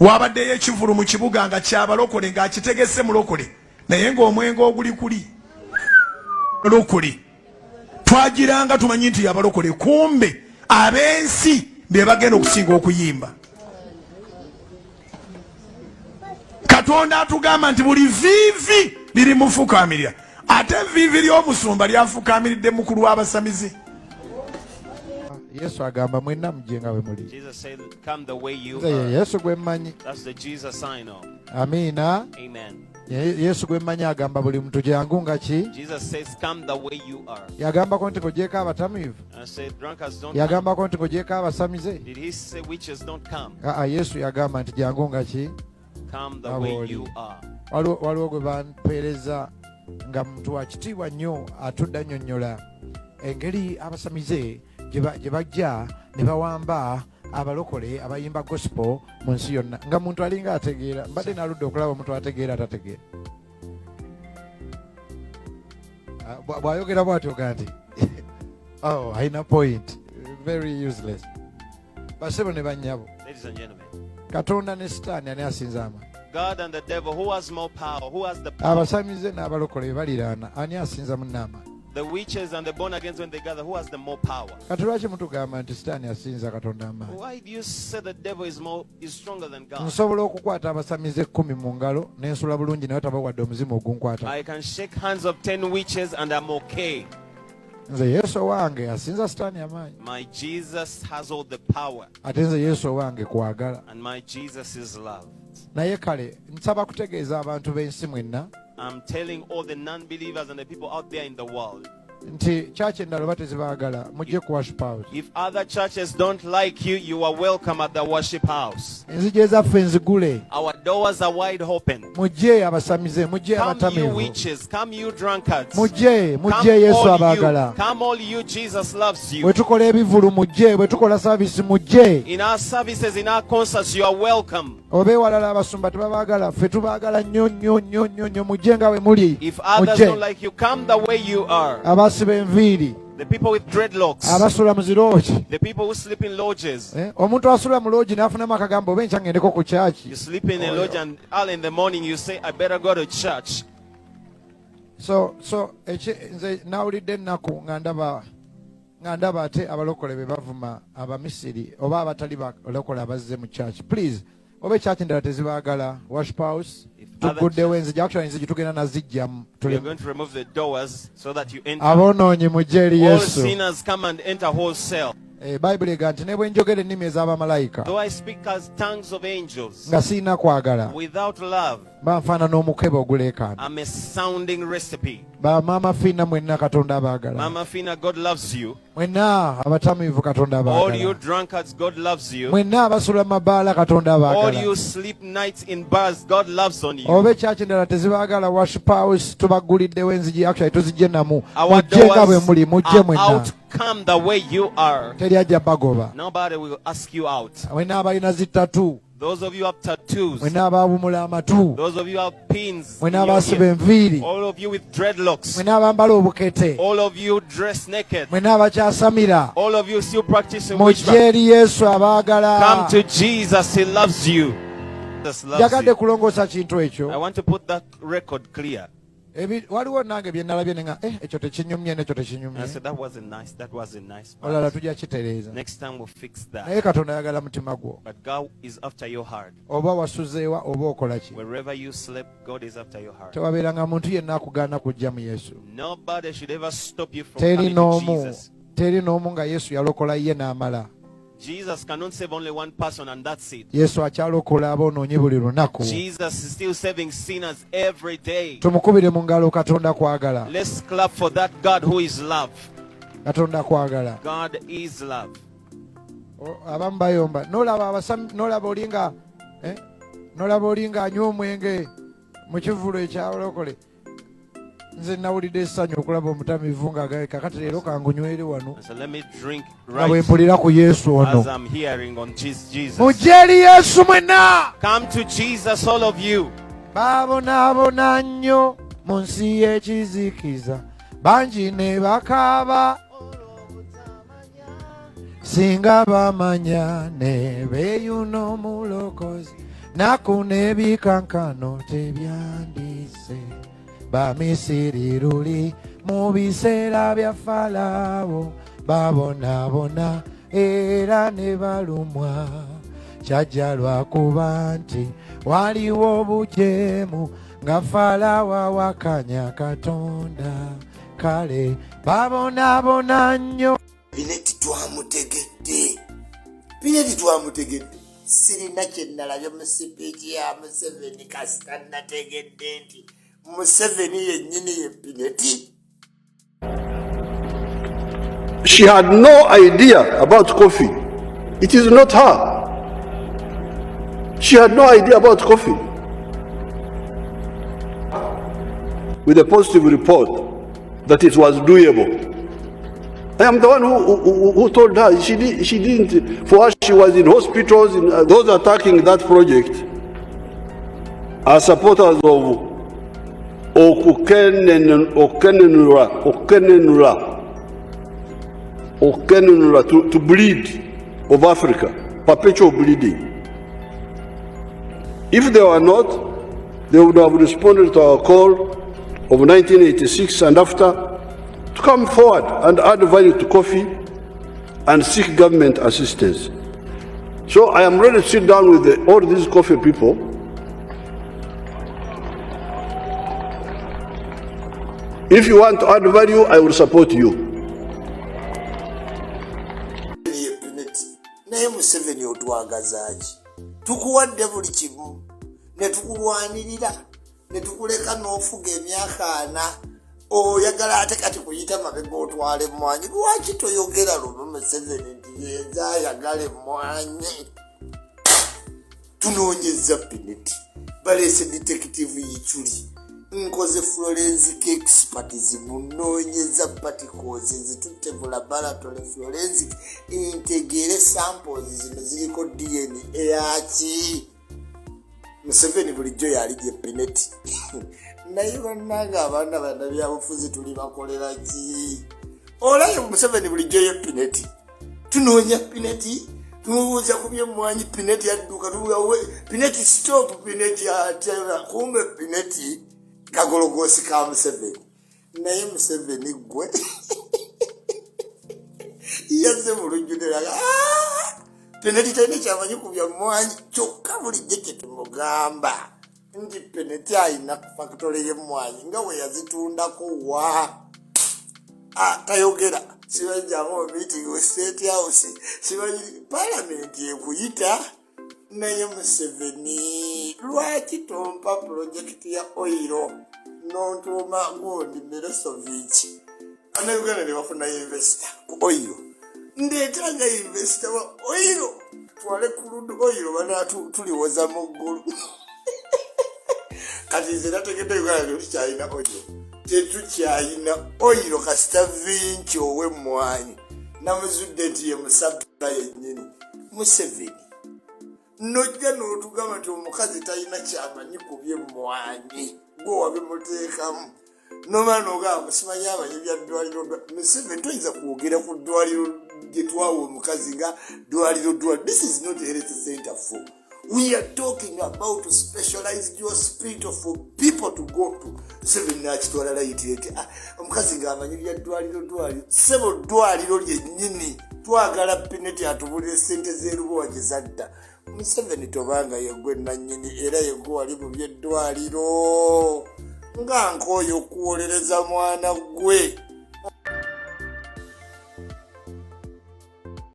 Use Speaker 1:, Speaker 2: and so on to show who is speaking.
Speaker 1: wabaddeyo ekivulu mu kibuga nga kyabalokole ng'akitegese mulokole naye ng'omwenge oguli kuli lokole twagiranga tumanyi nti yabalokole kumbe ab'ensi be bagenda okusinga okuyimba. Katonda atugamba nti buli viivi liri mufukamirira ate viivi ly'omusumba lyafukamiridde mukulu w'abasamize.
Speaker 2: Yesu agamba mwenna mjenga we muli.
Speaker 3: Jesus said, "Come the way you are."
Speaker 2: Yesu gwe mmanyi.
Speaker 3: That's the Jesus I know.
Speaker 2: Amina.
Speaker 3: Amen.
Speaker 2: Yesu gwe mmanyi agamba buli muntu jangu nga ki.
Speaker 3: Jesus says, "Come the way you are."
Speaker 2: Yagamba ko nti kojeka abatamivu.
Speaker 3: I said, drunkards don't
Speaker 2: Yagamba ko nti kojeka abasamize.
Speaker 3: Did he say witches don't come?
Speaker 2: Yesu yagamba nti jangu nga ki.
Speaker 3: Come the way you are.
Speaker 2: Waliwo gwe bampeereza nga muntu wa kitiibwa nnyo atudda nnyonnyola engeri abasamize gye bajja ne bawamba abalokole abayimba gospel mu nsi yonna nga muntu alinga ategeera. Mbadde naludde okulaba omuntu ategeera atategeera. Bw'ayogera bw'atyoga nti alina point. Very useless. Basebo ne bannyabo.
Speaker 3: Ladies and gentlemen.
Speaker 2: Katonda ne Sitaani ani asinza amaanyi?
Speaker 3: God and the devil, who has more power? Who has the power?
Speaker 2: Abasamize n'abalokole baliraana ani asinza munnaamaanyi?
Speaker 3: The witches and the born again when they gather, who has the more power?
Speaker 2: Kati lwaki mutugamba nti Sitaani asinza Katonda amaanyi?
Speaker 3: Why do you say the devil is stronger than God?
Speaker 2: Nsobola okukwata abasamize 10 mu ngalo n'ensula bulungi naye tabawadde omuzimu ogunkwata.
Speaker 3: I can shake hands of 10 witches and I'm okay.
Speaker 2: Nze Yesu wange asinza Sitaani amaanyi.
Speaker 3: My Jesus has all the power.
Speaker 2: Ate nze Yesu wange kwagala.
Speaker 3: And my Jesus is love.
Speaker 2: Naye kale nsaba kutegeeza abantu b'ensi mwenna.
Speaker 3: I'm telling all the non-believers and the people out there in the world.
Speaker 2: Nti church endala oba tezibaagala mujje ku worship house.
Speaker 3: If other churches don't like you, you are welcome at the worship house.
Speaker 2: Enzigi ezaffe enzigule.
Speaker 3: Our doors are wide open.
Speaker 2: Mujje abasamize, mujje
Speaker 3: Come you
Speaker 2: abatamivu.
Speaker 3: witches, come you drunkards.
Speaker 2: Mujje
Speaker 3: Come
Speaker 2: Yesu
Speaker 3: all
Speaker 2: abaagala.
Speaker 3: you, come all you, Jesus loves you.
Speaker 2: Bwe tukola ebivulu mujje, bwe tukola service mujje.
Speaker 3: In our services, in our concerts, you are welcome.
Speaker 2: Obe walala abasumba tebabaagala, ffe tubaagala nnyo mujje nga bwe muli.
Speaker 3: If others don't like you, come the way you are.
Speaker 2: Abasiba enviiri.
Speaker 3: The people with dreadlocks.
Speaker 2: Abasula mu zirooki.
Speaker 3: The people who sleep in lodges.
Speaker 2: Omuntu asula mu loogi n'afunamu akagamba oba enkya ngendeko ku kyaki.
Speaker 3: You sleep in a lodge and early in the morning you say, I better go to church.
Speaker 2: So nze nawulidde ennaku nga ndaba ate abalokole be bavuma abamisiri oba abatali balokole abazze mu church. Please, oba church endala tezibaagala worship house tuguddewo enzigi tugenda nazijjamu.
Speaker 3: We are going to remove the doors so that you enter.
Speaker 2: Abonoonyi mujje eri
Speaker 3: All
Speaker 2: Yesu.
Speaker 3: sinners come and enter wholesale.
Speaker 2: Bayibuli ega nti ne bwe njogera ennimi ez'abamalayika
Speaker 3: Though I speak as tongues of angels,
Speaker 2: nga sirina kwagala
Speaker 3: without love,
Speaker 2: banfaanana omukebe oguleekaana.
Speaker 3: I'm a sounding recipe.
Speaker 2: Bamaama Fiina mwenna Katonda abaagala.
Speaker 3: Mama Fina, God loves you.
Speaker 2: Mwenna abatamiivu Katonda
Speaker 3: All you
Speaker 2: abaagala.
Speaker 3: drunkards, God loves you.
Speaker 2: Mwenna abasula mu mabaala Katonda
Speaker 3: All
Speaker 2: abaagala.
Speaker 3: you sleep nights in bars, God loves on you.
Speaker 2: Oba kyaki endala tezibaagala worship house tubaguliddewo enzigi actually tuzijje namu.
Speaker 3: Our
Speaker 2: Mujje nga bwe
Speaker 3: doors
Speaker 2: muli mujje
Speaker 3: are
Speaker 2: mwenna.
Speaker 3: out. Come the way you are.
Speaker 2: Teri ajja bagoba.
Speaker 3: Nobody will ask you out.
Speaker 2: Mwenna abalina zittatu.
Speaker 3: Those of you have tattoos.
Speaker 2: Mwenna abaabumula amatu.
Speaker 3: Those of you have pins. in
Speaker 2: Mwenna
Speaker 3: your
Speaker 2: abaasiba
Speaker 3: ear.
Speaker 2: enviiri.
Speaker 3: All of you with dreadlocks.
Speaker 2: Mwenna abambala obukete.
Speaker 3: All of you dress naked.
Speaker 2: Mwenna abakyasamira.
Speaker 3: All of you still practicing
Speaker 2: Mujje
Speaker 3: witchcraft.
Speaker 2: eri Yesu abaagala.
Speaker 3: Come to Jesus. He loves you. Jesus loves
Speaker 2: Njagadde
Speaker 3: you.
Speaker 2: kulongoosa kintu
Speaker 3: I
Speaker 2: ekyo.
Speaker 3: want to put that record clear.
Speaker 2: Waliwo nange bye nalabye nenga ekyo tekinyumye n'ekyo tekinyumye.
Speaker 3: I said that wasn't nice. That wasn't nice.
Speaker 2: Olala tujja kitereeza.
Speaker 3: Next time we'll fix that.
Speaker 2: Naye Katonda ayagala mutima gwo.
Speaker 3: But God is after your heart.
Speaker 2: Oba wasuzeewa oba okola ki.
Speaker 3: Wherever you sleep, God is after your heart.
Speaker 2: Tewabeeranga muntu yenna akugaana kujja mu Yesu.
Speaker 3: Nobody should ever stop you from
Speaker 2: Teri
Speaker 3: coming to
Speaker 2: n'omu.
Speaker 3: Jesus.
Speaker 2: Teri n'omu nga Yesu yalokola ye n'amala.
Speaker 3: Jesus cannot save only one person and that's it.
Speaker 2: Yesu akyalokola aboonoonyi buli lunaku.
Speaker 3: Jesus is still saving sinners every day.
Speaker 2: Tumukubire mu ngalo Katonda kwagala.
Speaker 3: Let's clap for that God who is love.
Speaker 2: Katonda kwagala.
Speaker 3: God is love.
Speaker 2: Abamu bayomba. N'olaba olinga anywa omwenge mu kivulu ekyalokole. Nze nawulidde essanyu okulaba omutamiivu ng'agabye kakati leero kangunywere wano.
Speaker 3: So let me drink
Speaker 2: Nga bwe
Speaker 3: right
Speaker 2: mpulira ku Yesu ono.
Speaker 3: as I'm hearing on Jesus.
Speaker 2: Mujje eri Yesu mwenna.
Speaker 3: Come to Jesus, all of you.
Speaker 2: Baabonaabona nnyo mu nsi y'ekizikiza. Bangi ne bakaaba. Singa bamanya ne beeyuna omulokozi. naku n'ebikankano tebyandise Bamisiri luli mu biseera bya Falaawo babonaabona era ne balumwa kyajja lwakuba nti waliwo obujeemu nga Falaawo awakanya Katonda kale babonaabona nnyo.
Speaker 4: Bineti twamutegedde sirina kye nalabye mu sipiiki ya Museveni kasita nategedde nti Museveni yennyini ye Bineti.
Speaker 5: She had no idea about coffee. It is not her. She had no idea about coffee. With a positive report that it was doable. I am the one who told her. She didn't. For her, she was in hospitals. Those attacking that project are supporters of Okenenura to bleed of Africa, perpetual bleeding. If they were not, they would have responded to our call of 1986 and after to come forward and add value to coffee and seek government assistance. So I am ready to sit down with all these coffee people If you want to add value, I will support you.
Speaker 4: Naye Museveni otwagazaaki tukuwadde buli kimu ne tukulwanirira ne tukuleka n'ofuga emyaka 4 oyagala ate kati kuyita mabega otwale emmwanyi. Lwaki toyogera lumu Museveni nti yenza ayagala emmwanyi? Tunoonyeza Bineti baleese detective Yichuli nkoze forensic expertise munoonyeza particles zitutte mu laboratory forensic integere samples zino ziriko DNA eyaki. Museveni bulijjo yalijje Bineti naye bannanga abaana bannabyabufuzi tuli bakolera ki? Olayo Museveni bulijjo ye Bineti tunoonya Bineti tumubuuza ku by'emmwanyi Bineti adduka tugawe Bineti stop Bineti atera kumbe Bineti kagologosi ka Museveni. Naye Museveni gwe yaze mulujjudera Bineti tayina kyamanyi ku by'emmwanyi kyokka bulijjo kye tumugamba nti Bineti ayina factory y'emmwanyi nga we yazitundako wa tayogera. Sibanjamu meeting with State House sibanyi Parliament ekuyita. Naye Museveni lwaki tompa project ya oil nontuma Gondi Milosevic ana Uganda ne bafuna investor ku oil ndetanga investor wa oil twale crude oil bana tuliwoza mu ggulu kati zera tegedde Uganda ne China oil tetukyayina oil kasita vinci ow'emmwanyi namuzudde nti ye musabba yennyini. Museveni nojja n'otugamba nti omukazi talina kyamanyi ku by'emmwanyi gwe wabimuteekamu nomala n'ogamba simanyi amanyi bya ddwaliro. Museveni toyinza kwogera ku ddwaliro gye twawa omukazi nga ddwaliro. This is not a health center for. We are talking about specialized hospital for people to go to. Museveni n'akitwala layiti omukazi ng'amanyi bya ddwaliro sebo ddwaliro lyennyini twagala Bineti atubulire ssente z'erubowa gye zadda. Museveni tobanga yegwe nannyini era yegwe wali mu by'eddwaliro nga nk'oyo okuwolereza mwana gwe.